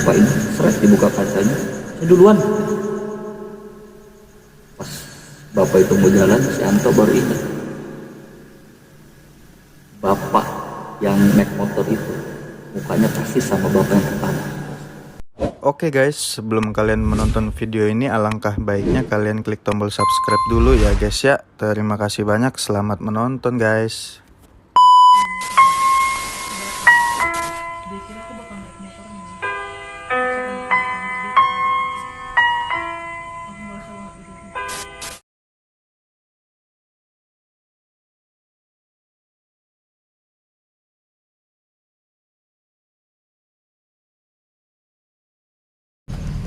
bapak ini, seret dibuka kacanya, saya duluan. Pas bapak itu mau jalan, si Anto baru ingat, bapak yang naik motor itu mukanya persis sama bapak yang pertama. Oke guys, sebelum kalian menonton video ini, alangkah baiknya kalian klik tombol subscribe dulu ya guys ya. Terima kasih banyak, selamat menonton guys.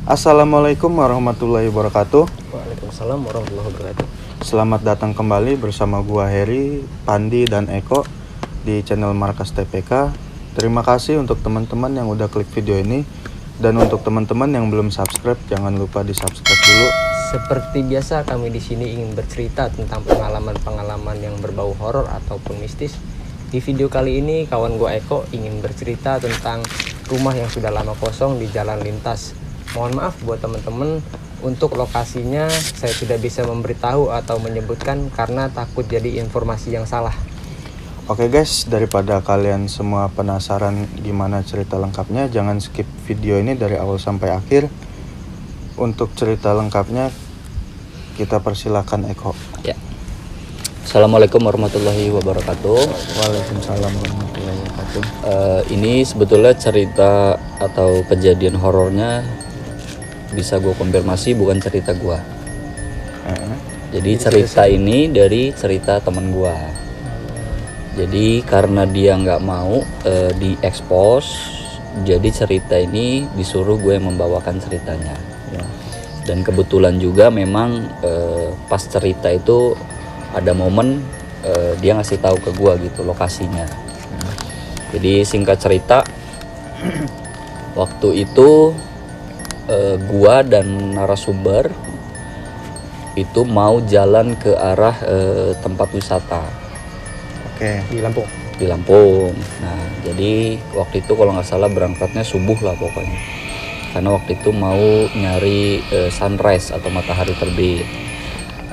Assalamualaikum warahmatullahi wabarakatuh. Waalaikumsalam warahmatullahi wabarakatuh. Selamat datang kembali bersama gua Heri, Pandi, dan Eko di channel Markas TPK. Terima kasih untuk teman-teman yang udah klik video ini, dan untuk teman-teman yang belum subscribe jangan lupa di subscribe dulu. Seperti biasa, kami di sini ingin bercerita tentang pengalaman-pengalaman yang berbau horor ataupun mistis. Di video kali ini kawan gua Eko ingin bercerita tentang rumah yang sudah lama kosong di jalan lintas. Mohon maaf buat teman-teman, untuk lokasinya saya tidak bisa memberitahu atau menyebutkan karena takut jadi informasi yang salah. Oke guys, daripada kalian semua penasaran gimana cerita lengkapnya, jangan skip video ini dari awal sampai akhir. Untuk cerita lengkapnya kita persilakan Eko. Ya. Assalamualaikum warahmatullahi wabarakatuh. Waalaikumsalam warahmatullahi wabarakatuh. Ini sebetulnya cerita atau kejadian horornya bisa gue konfirmasi bukan cerita gue. Jadi cerita ini dari cerita teman gue. Jadi karena dia nggak mau diekspos, jadi cerita ini disuruh gue membawakan ceritanya. Ya. Dan kebetulan juga memang pas cerita itu ada momen dia ngasih tahu ke gue gitu lokasinya. Jadi singkat cerita, waktu itu gua dan narasumber itu mau jalan ke arah tempat wisata. Oke. Di Lampung. Di Lampung. Nah, jadi waktu itu kalau nggak salah berangkatnya subuh lah pokoknya. Karena waktu itu mau nyari sunrise atau matahari terbit.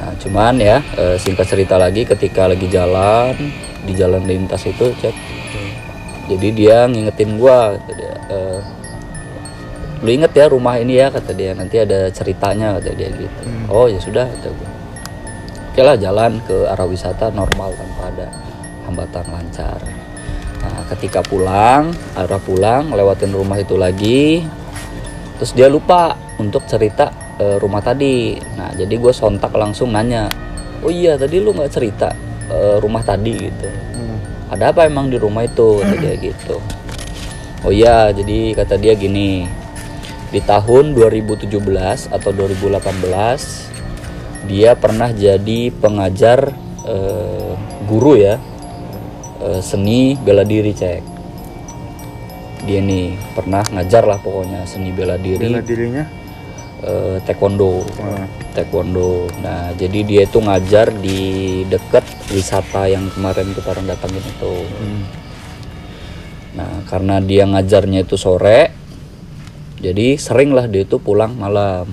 Nah, cuman ya singkat cerita lagi, ketika lagi jalan di jalan lintas itu cek. Jadi dia ngingetin gua, lu inget ya rumah ini ya, kata dia, nanti ada ceritanya, kata dia gitu. Oh ya sudah, kata gue. Oke lah, jalan ke arah wisata normal tanpa ada hambatan, lancar. Nah, ketika arah pulang lewatin rumah itu lagi, terus dia lupa untuk cerita rumah tadi. Nah, jadi gue sontak langsung nanya, oh iya tadi lu nggak cerita rumah tadi gitu. Ada apa emang di rumah itu, kata dia gitu. Oh iya, jadi kata dia gini, di tahun 2017 atau 2018 dia pernah jadi pengajar guru ya, seni bela diri cek. Dia nih pernah ngajar lah pokoknya seni bela diri. Bela dirinya? Taekwondo. Taekwondo. Nah, jadi dia itu ngajar di dekat wisata yang kemarin kita orang datangin itu. Nah, karena dia ngajarnya itu sore, jadi seringlah dia itu pulang malam.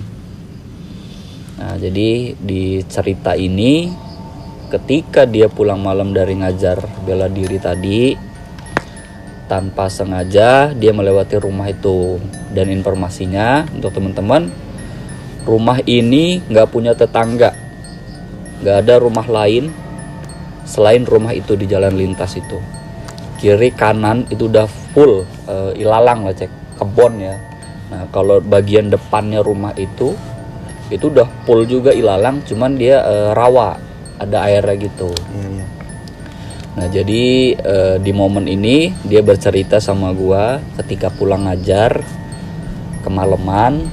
Nah, jadi di cerita ini ketika dia pulang malam dari ngajar bela diri tadi, tanpa sengaja dia melewati rumah itu. Dan informasinya untuk teman-teman, rumah ini nggak punya tetangga, nggak ada rumah lain selain rumah itu di jalan lintas itu. Kiri kanan itu udah full ilalang lah cek, kebon ya. Nah, kalau bagian depannya rumah itu udah full juga ilalang, cuman dia rawa, ada airnya gitu. Iya. Nah, jadi di momen ini dia bercerita sama gua ketika pulang ngajar kemalaman,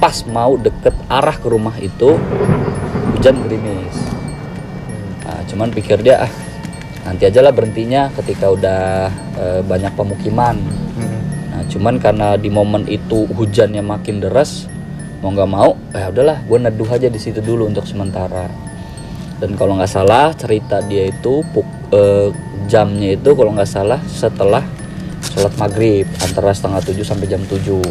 pas mau deket arah ke rumah itu hujan gerimis. Nah, cuman pikir dia nanti aja lah berhentinya ketika udah banyak pemukiman. Nah, cuman karena di momen itu hujannya makin deras, mau nggak mau, udahlah, gue neduh aja di situ dulu untuk sementara. Dan kalau nggak salah cerita dia itu jamnya itu kalau nggak salah setelah sholat maghrib antara setengah 7 sampai jam 7.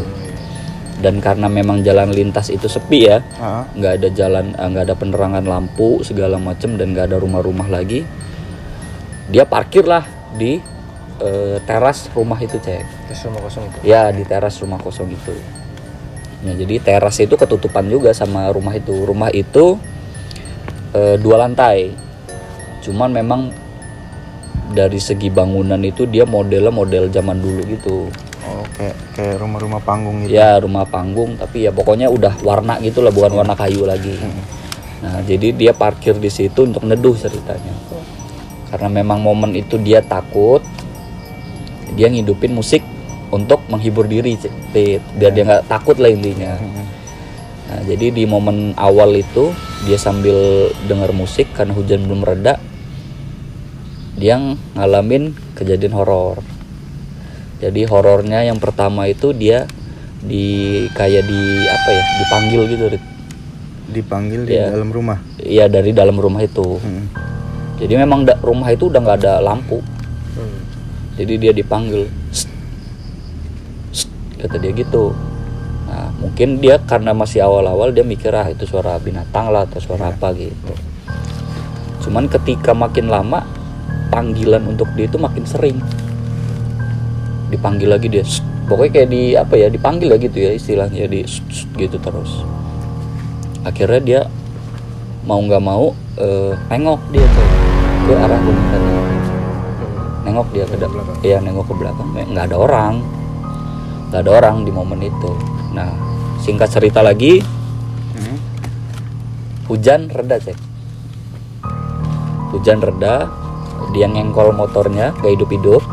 Dan karena memang jalan lintas itu sepi ya, nggak ada jalan, nggak ada penerangan lampu segala macem, dan nggak ada rumah-rumah lagi, dia parkir lah di teras rumah itu, Cek. Terus rumah kosong itu. Ya, di teras rumah kosong itu. Nah, jadi teras itu ketutupan juga sama rumah itu. Rumah itu 2 lantai. Cuman memang dari segi bangunan itu dia modelnya model zaman dulu gitu. Oh, kayak rumah-rumah panggung gitu. Ya, rumah panggung, tapi ya pokoknya udah warna gitu lah, bukan warna kayu lagi. Nah, jadi dia parkir di situ untuk neduh ceritanya. Karena memang momen itu dia takut, dia ngidupin musik untuk menghibur diri, biar dia nggak takut lah intinya. Nah, jadi di momen awal itu dia sambil dengar musik karena hujan belum reda, dia ngalamin kejadian horor. Jadi horornya yang pertama itu dia dipanggil gitu, Rit. Dipanggil di dalam rumah. Iya, dari dalam rumah itu. Jadi memang rumah itu udah nggak ada lampu. Jadi dia dipanggil, "Sst, sst," kata dia gitu. Nah, mungkin dia karena masih awal-awal dia mikir itu suara binatang lah atau suara apa gitu. Cuman ketika makin lama panggilan untuk dia itu makin sering. Dipanggil lagi dia, "Sst." Pokoknya kayak dipanggil lah gitu ya istilahnya, gitu terus. Akhirnya dia mau nggak mau nengok dia tuh ke arah rumah tadi. Nengok dia ke belakang. Iya, nengok ke belakang. Nggak ada orang di momen itu. Nah, singkat cerita lagi, hujan reda, Cek. Hujan reda, dia ngengkol motornya, gak hidup-hidup.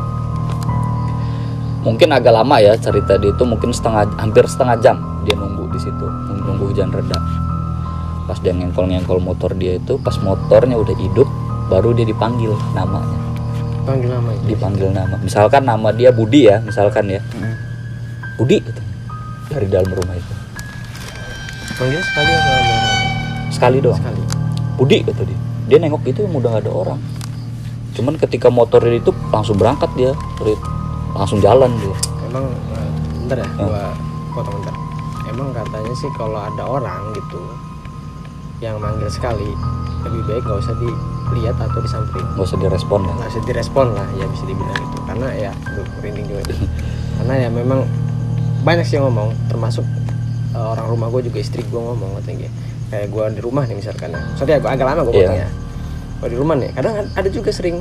Mungkin agak lama ya cerita dia itu, mungkin hampir setengah jam dia nunggu di situ, nunggu hujan reda. Pas dia ngengkol motor dia itu, pas motornya udah hidup, baru dia dipanggil namanya. Panggil nama itu. Dipanggil nama. Misalkan nama dia Budi ya, misalkan ya. Budi gitu. Dari dalam rumah itu. Panggil sekali apa? Sekali doang. Sekali. Budi kata dia. Dia nengok itu udah gak ada orang. Cuman ketika motornya itu langsung berangkat dia, langsung jalan dia. Emang bentar ya, gua potong bentar. Emang katanya sih kalau ada orang gitu yang manggil sekali, lebih baik nggak usah dilihat atau disamperin. Nggak usah direspon lah. Nggak usah direspon lah, ya bisa dibilang gitu. Karena ya, merinding juga itu. Karena ya memang banyak sih yang ngomong, termasuk orang rumah gue juga, istri gue ngomong katanya kayak gue di rumah nih misalkan ya. Soalnya agak lama gue potongnya. Kalau di rumah nih, kadang ada juga sering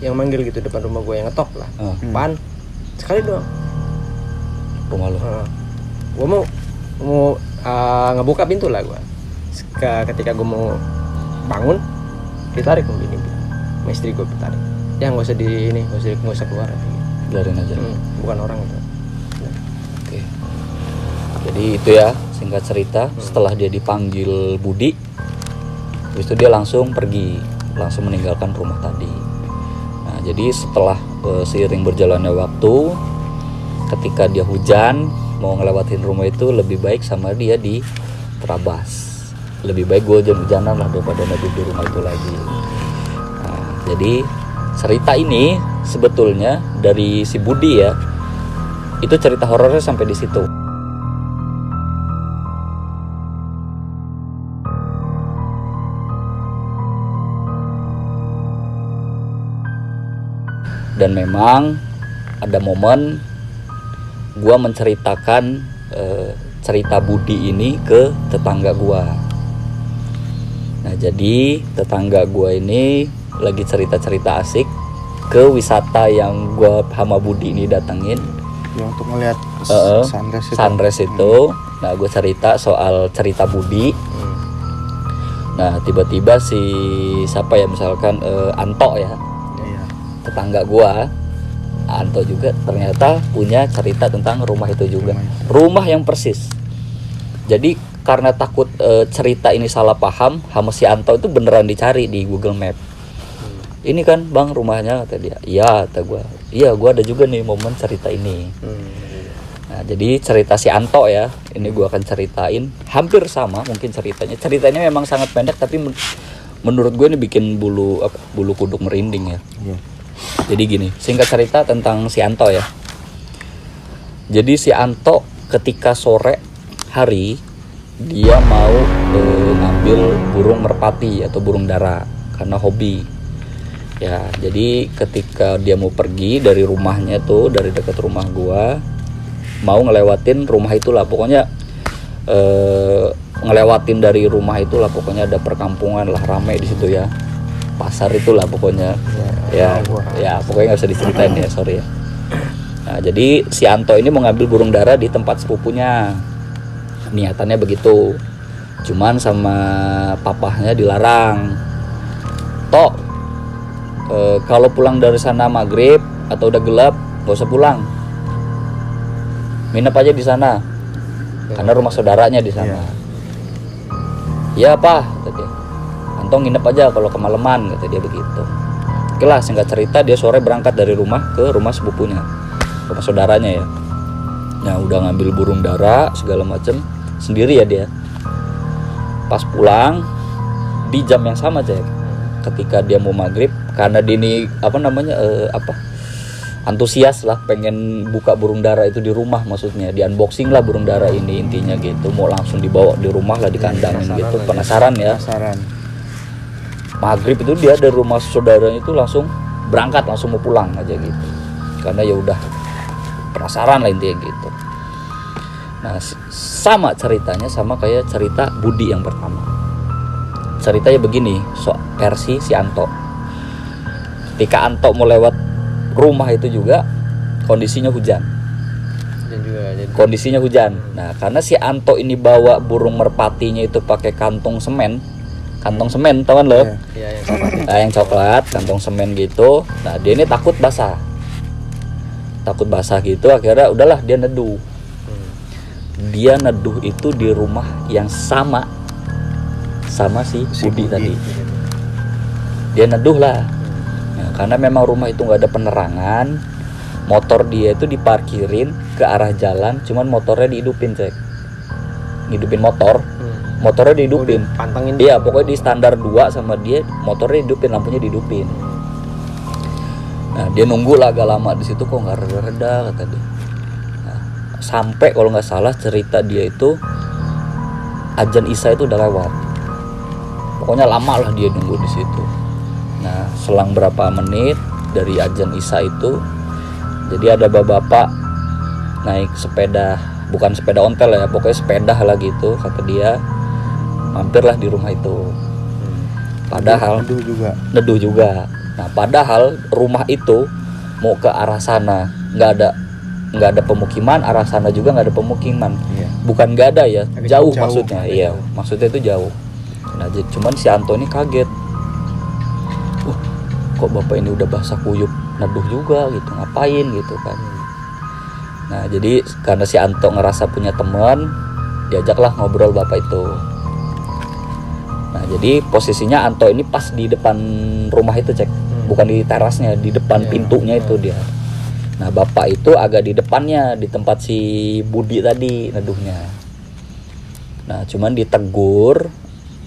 yang manggil gitu depan rumah gue, yang ngetok lah. Pan sekali doang. Rumah lu. Gue mau ngebuka pintu lah gue. Ketika gue mau bangun, ditarik mobil ini. Sama istri gue ditarik. Ya nggak usah keluar. Biarin aja. Bukan orang itu. Oke. Jadi itu ya singkat cerita. Setelah dia dipanggil Budi, habis itu dia langsung pergi, langsung meninggalkan rumah tadi. Nah, jadi setelah seiring berjalannya waktu, ketika dia hujan mau ngelewatin rumah itu, lebih baik sama dia di terabas. Lebih baik gue hujan-hujanan lah daripada neduh di rumah itu lagi. Nah, jadi cerita ini sebetulnya dari si Budi ya, itu cerita horornya sampai di situ. Dan memang ada momen gue menceritakan cerita Budi ini ke tetangga gue. Nah, jadi tetangga gue ini lagi cerita-cerita asik ke wisata yang gue sama Budi ini datengin. Ya, untuk melihat sunrise itu. Nah, gue cerita soal cerita Budi. Nah, tiba-tiba siapa ya, misalkan Anto ya, tetangga gua, Anto juga ternyata punya cerita tentang rumah itu juga. Rumah yang persis. Jadi karena takut cerita ini salah paham, sama si Anto itu beneran dicari di Google Map. Ini kan Bang rumahnya, kata dia. Iya, kata gua. Iya, gua ada juga nih momen cerita ini. Nah, jadi cerita si Anto ya, ini gua akan ceritain hampir sama mungkin ceritanya. Ceritanya memang sangat pendek, tapi menurut gue ini bikin bulu kuduk merinding ya. Jadi gini, singkat cerita tentang si Anto ya. Jadi si Anto ketika sore hari dia mau ngambil burung merpati atau burung dara karena hobi. Ya, jadi ketika dia mau pergi dari rumahnya tuh, dari dekat rumah gua, mau ngelewatin rumah itulah, pokoknya ngelewatin dari rumah itulah, pokoknya ada perkampungan lah, ramai di situ ya, pasar itulah pokoknya. Ya pokoknya nggak usah diceritain ya, sorry ya. Nah, jadi si Anto ini mau ngambil burung dara di tempat sepupunya, niatannya begitu. Cuman sama papahnya dilarang. Tok, kalau pulang dari sana maghrib atau udah gelap gak usah pulang, nginep aja di sana karena rumah saudaranya di sana. Iya apa, kata dia. Anto nginep aja kalau kemalaman, kata dia begitu. Oke lah, singkat cerita dia sore berangkat dari rumah ke rumah sepupunya, rumah saudaranya ya. Nah, udah ngambil burung dara segala macem sendiri ya dia. Pas pulang di jam yang sama cek, ketika dia mau maghrib, karena dia ini antusias lah, pengen buka burung dara itu di rumah, maksudnya di unboxing lah burung dara ini intinya gitu, mau langsung dibawa di rumah lah, dikandangin gitu, penasaran ya. Maghrib itu dia dari rumah saudaranya itu langsung berangkat, langsung mau pulang aja gitu, karena ya udah penasaran lah intinya gitu. Nah, sama ceritanya sama kayak cerita Budi yang pertama. Ceritanya begini, versi si Anto. Ketika Anto mau lewat rumah itu juga kondisinya hujan. Kondisinya hujan. Nah, karena si Anto ini bawa burung merpatinya itu pakai kantong semen, tahu kan lo? Iya, yang coklat, kantong semen gitu. Nah, dia ini takut basah gitu. Akhirnya udahlah dia neduh. Dia neduh itu di rumah yang sama si Budi tadi. Dia neduh lah. Nah, karena memang rumah itu nggak ada penerangan, motor dia itu diparkirin ke arah jalan, cuman motornya dihidupin cek, ngidupin motornya dihidupin. Pantengin. Iya, pokoknya di standar 2 sama dia, motornya dihidupin, lampunya dihidupin. Nah, dia nunggu lah agak lama di situ, kok nggak reda-reda kata dia. Nah, sampai kalau nggak salah cerita dia itu azan Isya itu udah lewat. Pokoknya lama lah dia nunggu di situ. Nah, selang berapa menit dari azan Isya itu, jadi ada bapak naik sepeda, bukan sepeda ontel ya, pokoknya sepeda lah gitu, kata dia, mampirlah di rumah itu. Padahal neduh juga. Nah, padahal rumah itu mau ke arah sana nggak ada pemukiman, arah sana juga nggak ada pemukiman. Bukan nggak ada ya, jauh maksudnya. Iya, maksudnya itu jauh. Nah, cuman si Anto ini kaget. Kok bapak ini udah basah kuyup neduh juga gitu, ngapain gitu kan. Nah, jadi karena si Anto ngerasa punya teman, diajaklah ngobrol bapak itu. Nah, jadi posisinya Anto ini pas di depan rumah itu cek, bukan di terasnya, di depan pintunya itu dia. Nah, bapak itu agak di depannya, di tempat si Budi tadi neduhnya. Nah, cuman ditegur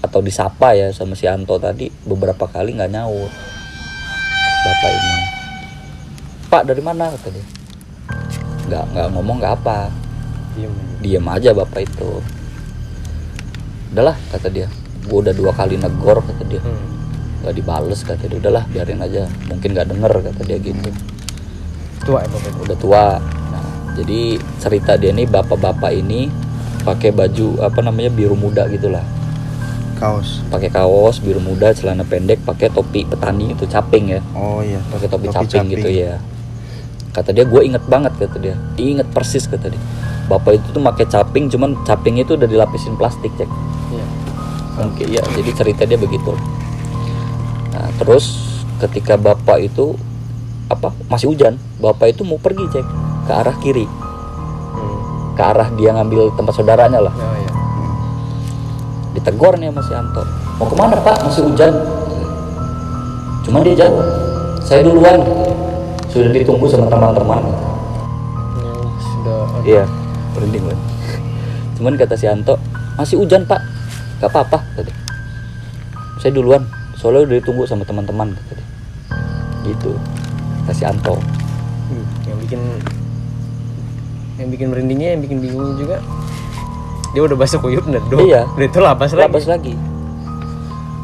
atau disapa ya sama si Anto tadi beberapa kali nggak nyaut bapak ini. Pak, dari mana, kata dia. Nggak ngomong, nggak apa, diem aja bapak itu. Udahlah, kata dia, gua udah 2 kali negor, kata dia, nggak dibales, kata dia. Udahlah, biarin aja, mungkin nggak denger, kata dia gitu. Tua ya bapak, udah tua. Nah, jadi cerita dia nih, bapak-bapak ini pakai baju biru muda gitulah, pakai kaos biru muda, celana pendek, pakai topi petani itu, caping ya. Oh iya, pakai topi caping gitu ya. Kata dia, gue inget banget, kata dia, inget persis, kata dia. Bapak itu tuh pakai caping, cuman caping itu udah dilapisin plastik cek. Oke, ya, jadi cerita dia begitu. Nah, terus ketika bapak itu masih hujan, bapak itu mau pergi cek ke arah kiri, ke arah dia ngambil tempat saudaranya lah. Ditegur nih sama si Anto, mau kemana pak, masih hujan. Cuman dia jawab, saya duluan, sudah ditunggu sama teman-teman. Iya, merinding banget. Cuman kata si Anto, masih hujan pak, gak apa-apa, tadi. Saya duluan, soalnya udah ditunggu sama teman-teman, tadi. Gitu, kata si Anto. Yang bikin Yang bikin merindingnya, yang bikin bingungnya juga, dia udah basah kuyup nedok. Iya. Udah itu lapas lagi. Labas lagi.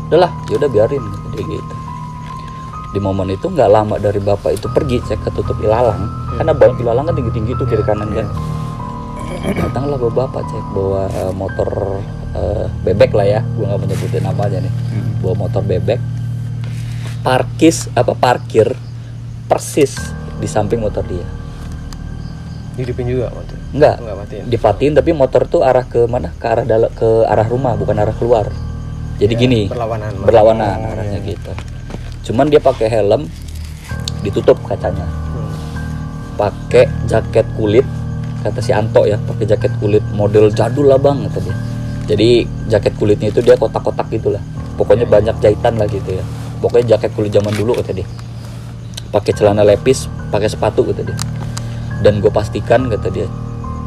Udahlah, yaudah biarin dia gitu. Di momen itu nggak lama dari bapak itu pergi cek ketutup ilalang, karena bawah ilalang kan tinggi-tinggi tuh kiri kanan kan. Datanglah bapak cek bawa motor bebek lah ya, gua nggak menyebutin namanya nih. Bawa motor bebek, parkir persis di samping motor dia. Dihidupin juga waktu. Enggak matiin. dipatiin, tapi motor tuh arah ke mana? Ke arah rumah, bukan arah keluar. Jadi Ya, gini, berlawanan arahnya gitu. Cuman dia pakai helm, ditutup kacanya. Pakai jaket kulit, kata si Anto ya, pakai jaket kulit model jadul lah bang, kata dia. Jadi jaket kulitnya itu dia kotak-kotak gitulah. Pokoknya banyak jahitan lah gitu ya. Pokoknya jaket kulit zaman dulu kata dia. Pakai celana lepis, pakai sepatu kata dia. Dan gue pastikan kata dia,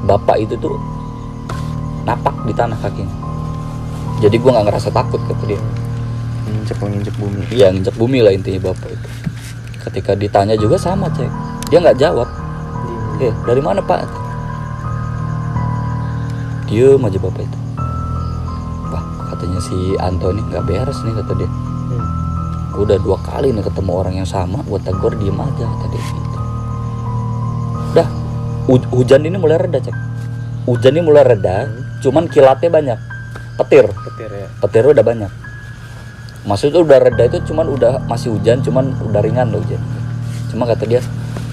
bapak itu tuh napak di tanah kakinya. Jadi gue nggak ngerasa takut kata dia. Nginjek bumi. Iya, nginjek bumi lah intinya bapak itu. Ketika ditanya juga sama cek, dia nggak jawab. Dari mana pak? Diem aja bapak itu. Wah, katanya si Antoni nggak beres nih kata dia. Gue udah 2 kali nih ketemu orang yang sama, gue tegur diem aja kata dia gitu. Udah, hujan ini mulai reda cek. Hujan ini mulai reda, cuman kilatnya banyak. Petir ya. Petir udah banyak. Maksudnya udah reda itu cuman udah masih hujan, cuman udah ringan loh hujan. Cuma kata dia,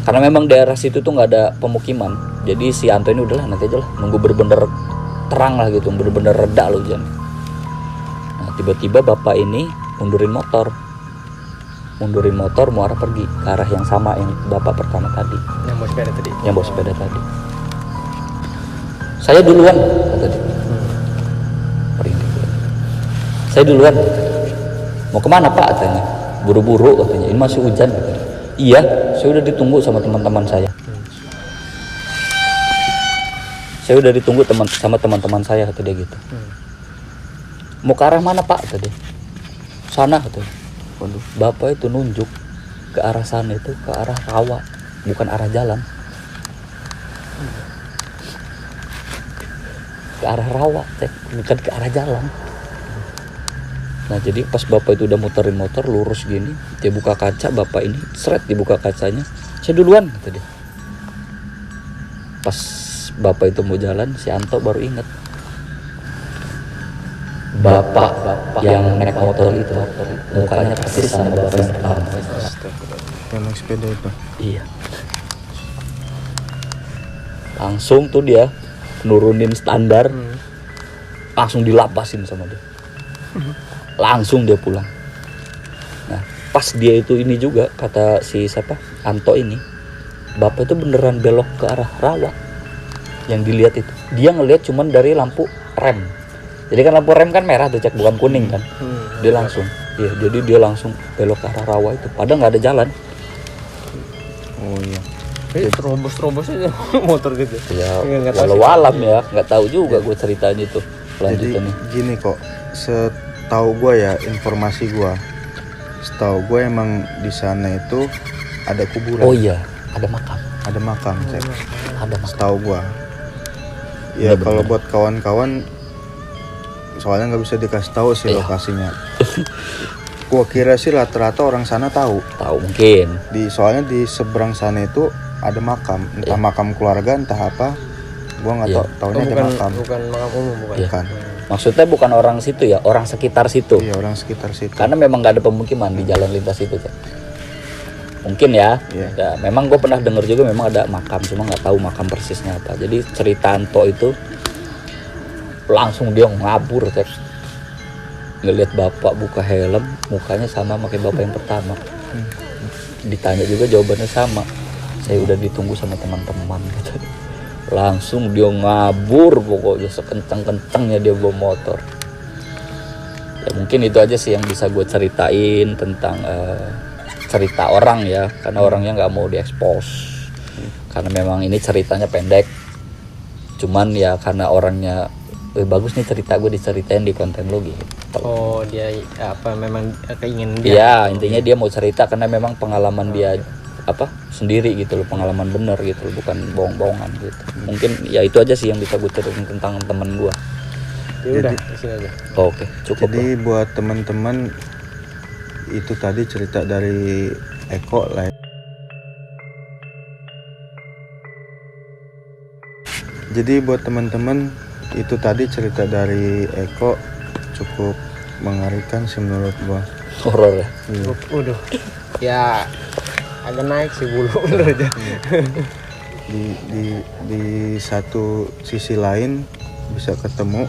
karena memang daerah situ tuh nggak ada pemukiman, jadi si Anto ini udahlah nanti aja lah, nunggu bener-bener terang lah gitu, bener-bener reda loh hujan. Nah tiba-tiba bapak ini mundurin motor mau arah pergi ke arah yang sama yang bapak pertama tadi. Yang bawa sepeda tadi. Saya duluan kata dia. Saya duluan. Mau kemana pak katanya? Buru-buru katanya. Ini masih hujan katanya. Iya, saya udah ditunggu sama teman-teman saya. Saya udah ditunggu sama teman-teman saya kata dia gitu. Mau ke arah mana pak kata dia? Sana kata dia. Waduh, bapak itu nunjuk ke arah sana itu, ke arah rawa, bukan arah jalan. Ke arah rawa, cek, bukan ke arah jalan. Nah jadi pas bapak itu udah muterin motor lurus gini, dia buka kaca, bapak ini seret dibuka kacanya, saya duluan kata dia. Pas bapak itu mau jalan, si Anto baru inget bapak yang naik motor itu mukanya persis sama bapak yang pertama. Yang naik sepeda itu. Iya. Langsung tuh dia nurunin standar, langsung dilapasin sama dia. Langsung dia pulang. Nah pas dia itu ini juga kata si siapa Anto ini, bapak itu beneran belok ke arah rawa. Yang dilihat itu dia ngelihat cuman dari lampu rem. Jadi kan lampu rem kan merah tuh cek, bukan kuning kan. Dia langsung jadi dia langsung belok ke arah rawa itu, padahal nggak ada jalan. Oh iya. Terobos aja motor gitu. Ya walau alam ya, nggak tahu juga gue ceritanya itu lanjutannya. Jadi gini kok, setahu gue ya, informasi gue, setahu gue emang di sana itu ada kuburan. Oh iya, ada makam. Ada makam, cek. Ada makam. Setahu gue. Ya kalau buat kawan-kawan, soalnya nggak bisa dikasih tahu sih lokasinya. Gua kira sih rata-rata orang sana tahu. Tahu mungkin. Soalnya di seberang sana itu ada makam, entah makam keluarga, entah apa. Gua nggak tahu, taunya ada makam. Bukan makam umum, bukan. Bukan. Maksudnya bukan orang situ ya, orang sekitar situ. Iya, orang sekitar situ. Karena memang nggak ada pemukiman di jalan lintas itu, Cek. Mungkin ya. Ya memang gue pernah dengar juga memang ada makam, cuma nggak tahu makam persisnya apa. Jadi cerita Anto itu langsung dia ngabur, Cek. Ngelihat bapak buka helm, mukanya sama pakai bapak yang pertama. Ditanya juga jawabannya sama. Saya udah ditunggu sama teman-teman gitu. Langsung dia ngabur pokoknya sekencang-kencangnya dia bawa motor. Ya mungkin itu aja sih yang bisa gue ceritain tentang cerita orang ya, karena orangnya nggak mau diekspos. Karena memang ini ceritanya pendek. Cuman ya karena orangnya bagus nih cerita gue diceritain di konten lo gitu. Oh dia apa memang keingin dia? Ya intinya dia mau cerita karena memang pengalaman dia sendiri gitu loh, pengalaman bener gitu loh, bukan bohong-bohongan gitu. Mungkin ya itu aja sih yang bisa gue ceritain tentang temen gue. Ya udah, di sini aja. Oke, cukup Jadi lah. buat teman-teman, itu tadi cerita dari Eko lah ya. Jadi buat teman-teman, itu tadi cerita dari Eko, cukup mengerikan sih menurut gua. Horor ya. Waduh. Ya agak naik sih bulu bener aja. Di satu sisi lain bisa ketemu,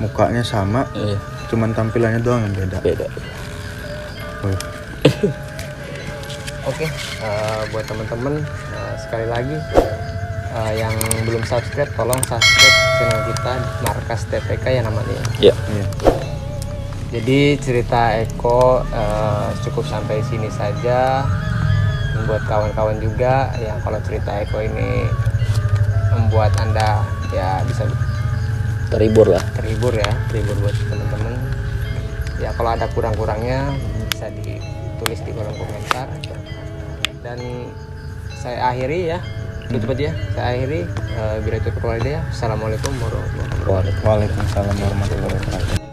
mukanya sama, Iya, cuman tampilannya doang yang beda. beda. Wih, Oke, buat teman-teman sekali lagi yang belum subscribe, tolong subscribe channel kita Markas TPK ya namanya. Ya. iya. Jadi cerita Eko cukup sampai sini saja. Buat kawan-kawan juga yang kalau cerita Eko ini membuat Anda ya bisa Terhibur lah. terhibur buat teman-teman. Ya kalau ada kurang-kurangnya bisa ditulis di kolom komentar. Dan saya akhiri ya, tutup aja. Saya akhiri. Bila itu ya. Assalamualaikum warahmatullahi wabarakatuh. Waalaikumsalam warahmatullahi wabarakatuh.